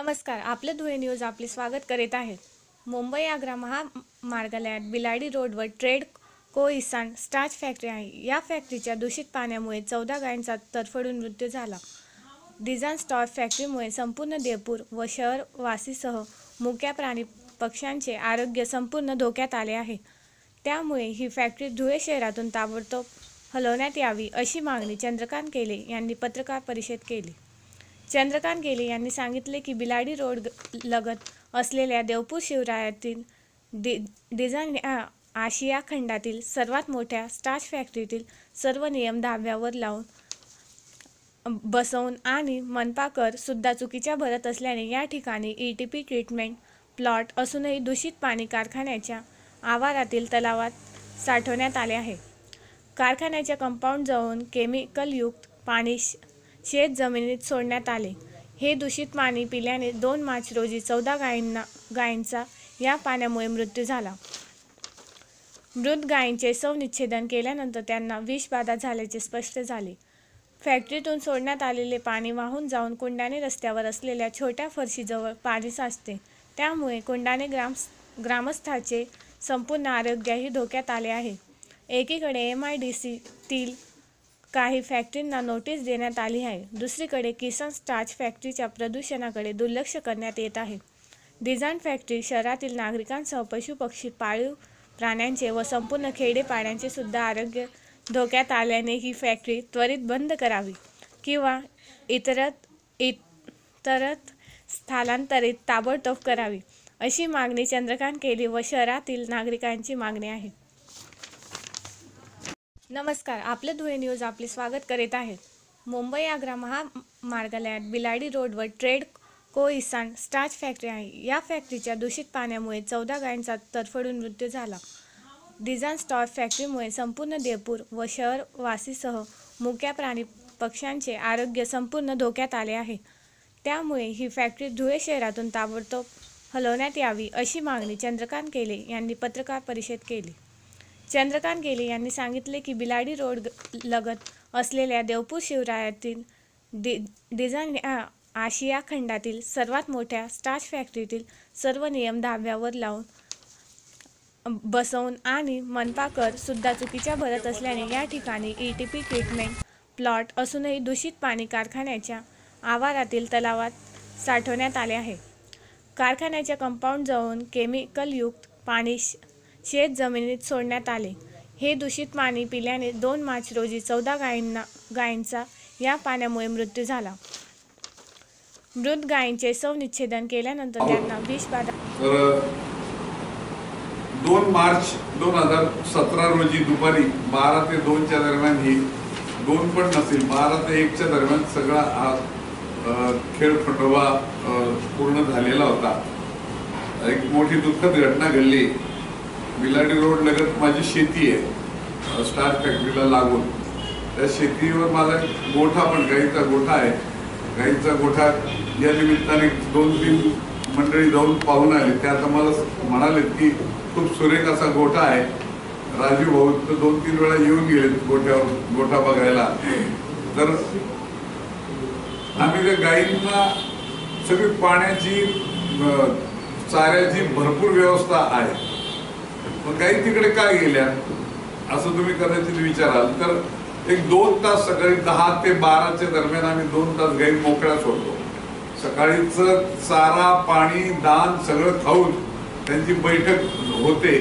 नमस्कार. आपलं धुळे न्यूज आपले स्वागत करीत आहेत. मुंबई आग्रा महामार्गालयात बिलाडी रोडवर ट्रेड को इसान स्टार्च फॅक्टरी आहे. या फॅक्टरीच्या दूषित पाण्यामुळे 14 गायींचा तडफडून मृत्यू झाला. डिझाईन स्टार्च फॅक्टरीमुळे संपूर्ण देवपूर व शहरवासीसह मुक्या प्राणी पक्ष्यांचे आरोग्य संपूर्ण धोक्यात आले आहे. त्यामुळे ही फॅक्टरी धुळे शहरातून ताबडतोब हलवण्यात यावी अशी मागणी चंद्रकांत केले यांनी पत्रकार परिषद केली. चंद्रकांत गेले यांनी सांगितले की बिलाडी रोड लगत असलेल्या देवपूर शिवारातील डिझाईन आशिया खंडातील सर्वात मोठ्या स्टार्च फॅक्टरीतील सर्व नियम धाब्यावर लावून बसवून आणि मनपाकर सुद्धा चुकीच्या भरत असल्याने या ठिकाणी ETP ट्रीटमेंट प्लॉट असूनही दूषित पाणी कारखान्याच्या आवारातील तलावात साठवण्यात आले आहे. कारखान्याच्या कंपाऊंड जवळून केमिकलयुक्त पाणी शेत जमिनीत सोडण्यात आले. हे दूषित पाणी पिल्याने 2 मार्च रोजी 14 गायींचा या पाण्यामुळे मृत्यू झाला. मृत गायींचे शवविच्छेदन केल्यानंतर त्यांना विषबाधा झाल्याचे स्पष्ट झाले. फॅक्टरीतून सोडण्यात आलेले पाणी वाहून जाऊन कुंडाणे रस्त्यावर असलेल्या छोट्या फरशीजवळ पाणी साचते. त्यामुळे कुंडाणे ग्रामस्थांचे संपूर्ण आरोग्यही धोक्यात आले आहे. एकीकडे MIDCतील काही फॅक्टरींना नोटीस देण्यात आली आहे. दुसरीकडे किसान स्टार्च फॅक्टरीच्या प्रदूषणाकडे दुर्लक्ष करण्यात येत आहे. डिझाईन फॅक्टरी शहरातील नागरिकांसह पशुपक्षी पाळीव प्राण्यांचे व संपूर्ण खेडेपाड्यांचे सुद्धा आरोग्य धोक्यात आल्याने ही फॅक्टरी त्वरित बंद करावी किंवा इतरत स्थलांतरित ताबडतोब करावी अशी मागणी चंद्रकांत केली व शहरातील नागरिकांची मागणी आहे. नमस्कार. आपलं धुळे न्यूज आपले स्वागत करीत आहेत. मुंबई आग्रा महामार्गालयात बिलाडी रोडवर ट्रेड को इसान स्टार्च फॅक्टरी आहे. या फॅक्टरीच्या दूषित पाण्यामुळे 14 गायींचा तडफडून मृत्यू झाला. डिझाईन स्टार्च फॅक्टरीमुळे संपूर्ण देवपूर व शहरवासीसह मुक्या प्राणी पक्ष्यांचे आरोग्य संपूर्ण धोक्यात आले आहे. त्यामुळे ही फॅक्टरी धुळे शहरातून ताबडतोब हलवण्यात यावी अशी मागणी चंद्रकांत गेले यांनी पत्रकार परिषद केली. चंद्रकांत गेले यांनी सांगितले की बिलाडी रोड लगत असलेल्या देवपूर शिवारातील डिझाईन आशिया खंडातील सर्वात मोठ्या स्टार्च फॅक्टरीतील सर्व नियम धाब्यावर लावून बसवून आणि मनपाकर सुद्धा चुकीच्या भरत असल्याने या ठिकाणी ETP ट्रीटमेंट प्लॉट असूनही दूषित पाणी कारखान्याच्या आवारातील तलावात साठवण्यात आले आहे. कारखान्याच्या कंपाऊंड जवळून केमिकलयुक्त पाणी शेत जमिनीत सोडण्यात आले. हे दूषित पाणी पिल्याने 2 मार्च रोजी 14 गायींचा या पाण्यामुळे मृत्यू झाला. मृत गायींचे शवविच्छेदन केल्यानंतर त्यांना विषबाधा 2 मार्च 2017 रोजी दुपारी 12 ते 2 च्या दरम्यान ही 2 पण नसेल 12 ते 1 च्या दरम्यान सगळा हा खेळ खंडोबा पूर्ण झालेला होता. एक मोठी दुःखद घटना घडली. बिलाडी रोड लगत माझी शेती आहे स्टार्च फॅक्टरीला लागून. त्या शेतीवर माझा गोठा पण गाईचा गोठा आहे. गाईचा गोठा या निमित्ताने 2-3 मंडळी जाऊन पाहून आले. ते आता मला म्हणाले की खूप सुरेख असा गोठा आहे. राजू भाऊ तर 2-3 वेळा येऊन गेले गोठा बघायला. तर आम्ही त्या गाईंना सगळी पाण्याची चाऱ्याची भरपूर व्यवस्था आहे. मग गाई तिकडे काय गेल्या असं तुम्ही कदाचित विचाराल तर 1-2 तास सकाळी 10 ते 12 दरम्यान आम्ही 2 तास गाई मोकळ्या सोडतो. सकाळीच चारा पाणी दान सगळं खाऊन त्यांची बैठक होते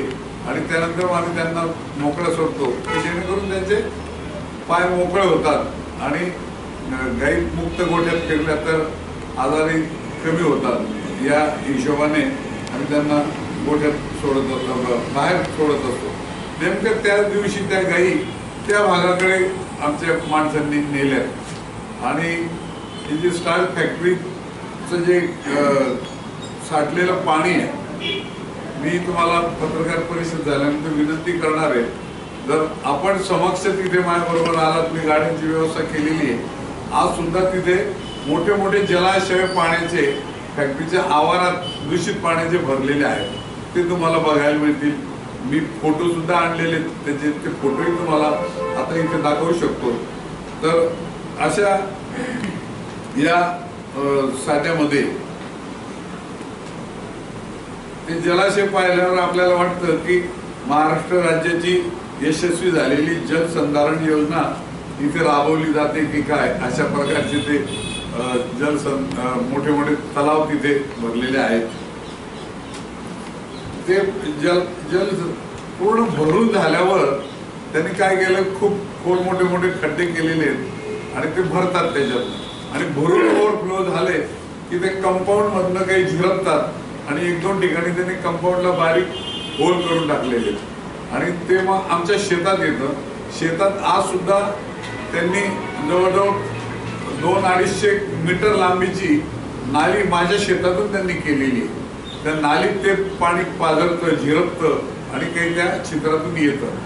आणि त्यानंतर आम्ही त्यांना मोकळ्या सोडतो की जेणेकरून त्यांचे पाय मोकळे होतात आणि गाई मुक्त गोठ्यात फिरल्या तर आजारी कमी होतात. या हिशोबाने आम्ही त्यांना गोठ्यात सोडत असतो बाहेर सोडत असतो. नेमक्या त्याच दिवशी त्या गायी त्या भागाकडे आमच्या माणसांनी नेल्या आणि ही जी स्टार्च फॅक्टरीचं जे साठलेलं पाणी आहे मी तुम्हाला पत्रकार परिषद झाल्यानंतर विनंती करणार आहे. जर आपण समक्ष तिथे माझ्याबरोबर आलात मी गाड्यांची व्यवस्था केलेली आहे. आज सुद्धा तिथे मोठे मोठे जलाशय पाण्याचे फॅक्टरीच्या आवारात दूषित पाण्याचे भरलेले आहेत. ते तुम्हाला बघायला मिळतील. मी फोटो सुद्धा आणलेले त्याचे ते फोटोही तुम्हाला आता इथे दाखवू शकतो. तर अशा या साठ्यामध्ये ते जलाशय पाहिल्यावर आपल्याला वाटतं की महाराष्ट्र राज्याची यशस्वी झालेली जलसंधारण योजना इथे राबवली जाते की काय, अशा प्रकारचे ते मोठे मोठे तलाव तिथे भरलेले आहेत. ते जल पूर्ण भरून झाल्यावर त्यांनी काय केलं, खूप खोल मोठे मोठे खड्डे केलेले आहेत आणि ते भरतात त्याच्यात आणि भरून ओव्हरफ्लो झाले की ते कंपाऊंड मधनं काही झिरपतात आणि 1-2 ठिकाणी त्यांनी कंपाऊंडला बारीक होल करून टाकलेले आणि ते मग आमच्या शेतात येतं. शेतात आज सुद्धा त्यांनी जवळजवळ 200-250 मीटर लांबीची नाली माझ्या शेतातून त्यांनी केलेली. त्या नालीत ते पाणी पाझरतं, झिरपतं आणि काही त्या चित्रातून येतं.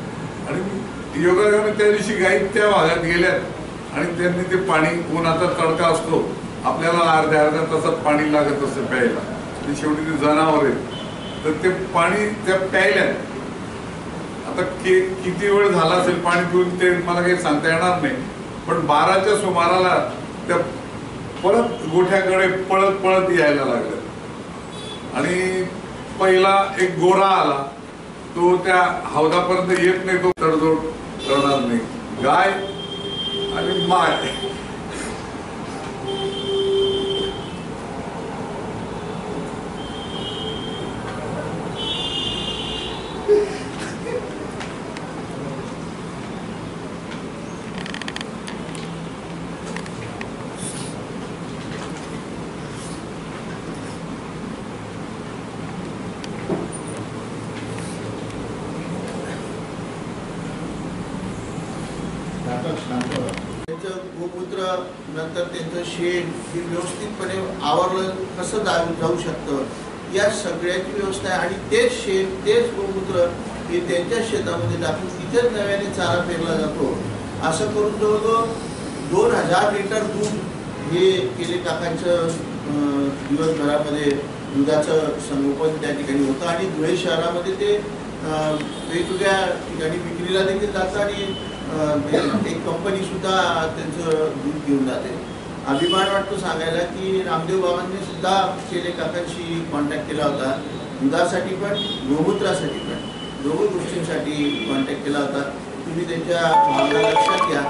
आणि योगायोगाने त्या दिवशी गाई त्या भागात गेल्यात आणि त्यांनी ते पाणी, उन्हाचा तडका असतो, आपल्याला अर्ध्या तासात पाणी लागत असतं प्यायला, आणि शेवटी ते जनावर आहेत, तर ते पाणी त्या प्यायल्यात. आता किती वेळ झाला असेल पाणी पिऊन ते मला काही सांगता येणार नाही, पण 12च्या सुमाराला त्या परत गोठ्याकडे पळत पळत यायला लागलं आणि पहिला एक गोरा आला. तो त्या हौदापर्यंत येत नाही, तो तडजोड करणार नाही. गाय आणि माय त्यांचं गोमूत्र नंतर त्यांचं शेण हे व्यवस्थितपणे आवरलं कसं जाऊ शकतं, या सगळ्याची व्यवस्था आहे. आणि तेच शेण, तेच गोमूत्र हे त्यांच्या शेतामध्ये टाकून तिथेच नव्याने चारा पेरला जातो. असं करून जवळजवळ 2000 लिटर दूध हे केले काकांचं दिवसभरामध्ये दुधाचं संगोपन त्या ठिकाणी होतं. आणि धुळे शहरामध्ये ते वेगवेगळ्या ठिकाणी विक्रीला देखील जातं आणि एक कंपनी सुद्धा त्यांचं दूध घेऊन जाते. अभिमान वाटतो सांगायला की रामदेव बाबांनी सुद्धा केले काकांशी कॉन्टॅक्ट केला होता, दुधासाठी पण गोमूत्रासाठी पण, दोघं गोष्टींसाठी कॉन्टॅक्ट केला होता. तुम्ही त्यांच्या भावना लक्षात घ्या.